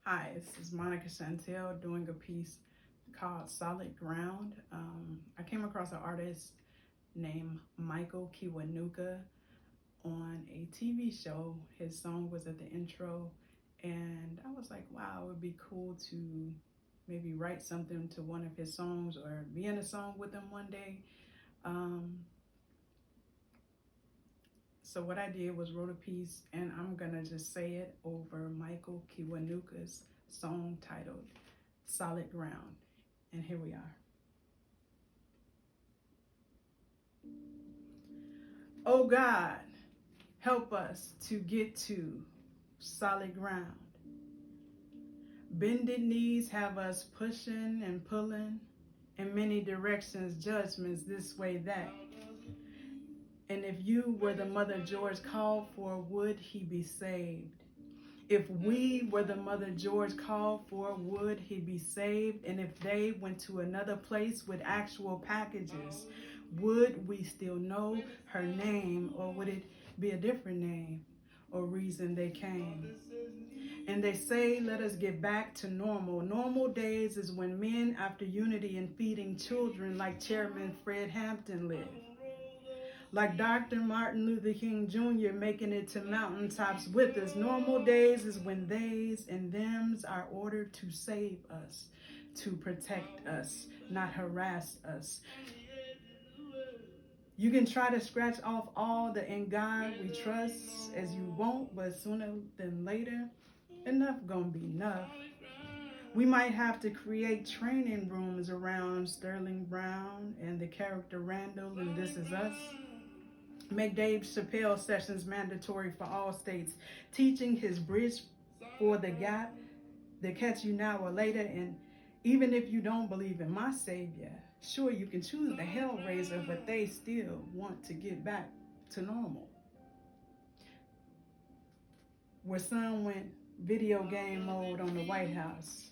Hi, this is Monica Shantell doing a piece called Solid Ground. I came across an artist named Michael Kiwanuka on a TV show. His song was at the intro, and I was like, wow, it would be cool to maybe write something to one of his songs or be in a song with him one day. Um, so what I did was wrote a piece, and I'm gonna just say it over Michael Kiwanuka's song titled Solid Ground. And here we are. Oh God, help us to get to solid ground. Bended knees have us pushing and pulling in many directions, judgments this way, that. And if you were the mother George called for, would he be saved? If we were the mother George called for, would he be saved? And if they went to another place with actual packages, would we still know her name, or would it be a different name or reason they came? And they say, let us get back to normal. Normal days is when men, after unity and feeding children like Chairman Fred Hampton lived. Like Dr. Martin Luther King Jr. making it to mountaintops with us. Normal days is when theys and thems are ordered to save us, to protect us, not harass us. You can try to scratch off all the "in God we trust" as you won't, but sooner than later, enough gonna be enough. We might have to create training rooms around Sterling Brown and the character Randall and This Is Us. Make Dave Chappelle sessions mandatory for all states, teaching his bridge for the gap that catch you now or later. And even if you don't believe in my Savior, sure, you can choose the Hellraiser, but they still want to get back to normal. Where some went video game mode on the White House.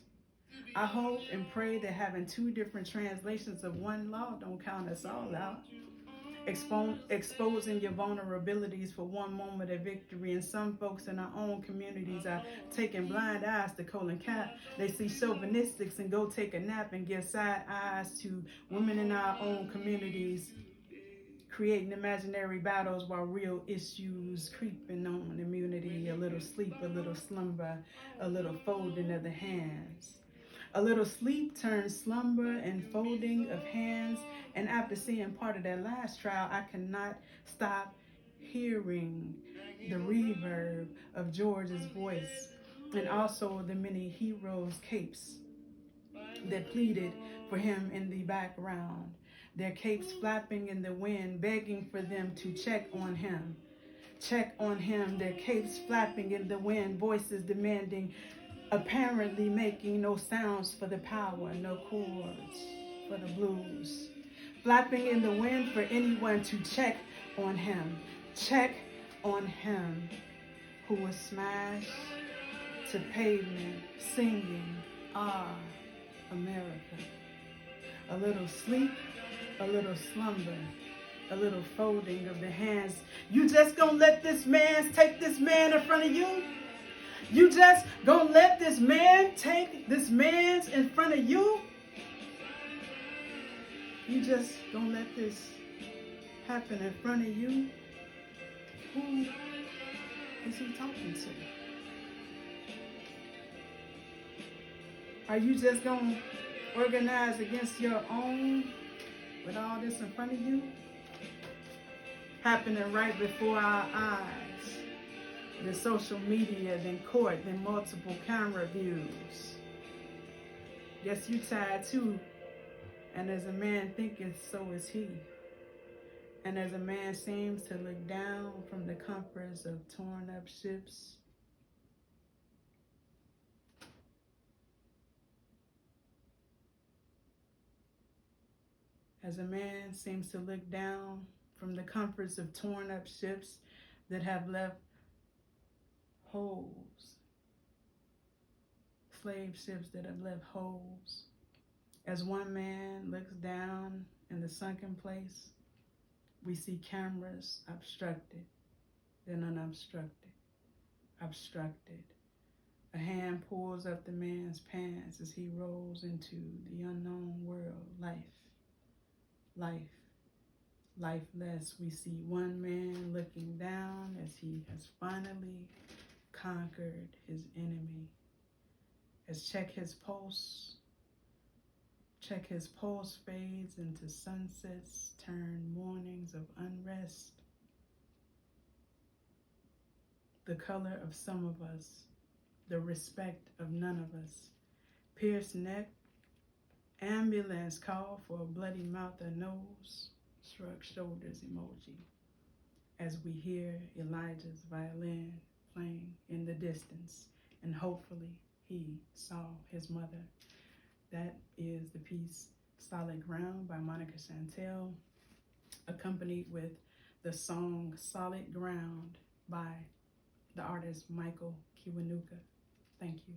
I hope and pray that having two different translations of one law don't count us all out. Exposing your vulnerabilities for one moment of victory. And some folks in our own communities are taking blind eyes to colon cap. They see chauvinistics and go take a nap and give side eyes to women in our own communities, creating imaginary battles while real issues creeping on immunity. A little sleep, a little slumber, a little folding of the hands. A little sleep turns slumber and folding of hands. And after seeing part of that last trial, I cannot stop hearing the reverb of George's voice, and also the many heroes' capes that pleaded for him in the background. Their capes flapping in the wind, begging for them to check on him. Check on him, their capes flapping in the wind, voices demanding, apparently making no sounds for the power, no chords for the blues. Flapping in the wind for anyone to check on him, who was smashed to pavement, singing, Ah, America. A little sleep, a little slumber, a little folding of the hands. You just gonna let this man take this man in front of you? You just gonna let this man take this man's in front of you? You just gonna let this happen in front of you? Who is he talking to? Are you just gonna organize against your own with all this in front of you? Happening right before our eyes. The social media, then court, then multiple camera views. Guess you tired too. And as a man thinketh, so is he. And as a man seems to look down from the comforts of torn up ships, as a man seems to look down from the comforts of torn up ships that have left holes, slave ships that have left holes. As one man looks down in the sunken place, we see cameras obstructed, then unobstructed, obstructed, A hand pulls up the man's pants as he rolls into the unknown world. Life, lifeless. We see one man looking down as he has finally conquered his enemy. As check his pulse fades into sunsets, turn mornings of unrest. The color of some of us, the respect of none of us. Pierced neck, ambulance call for a bloody mouth or nose, shrug shoulders emoji. As we hear Elijah's violin playing in the distance, and hopefully he saw his mother. That is the piece Solid Ground by Monica Shantell, accompanied with the song Solid Ground by the artist Michael Kiwanuka. Thank you.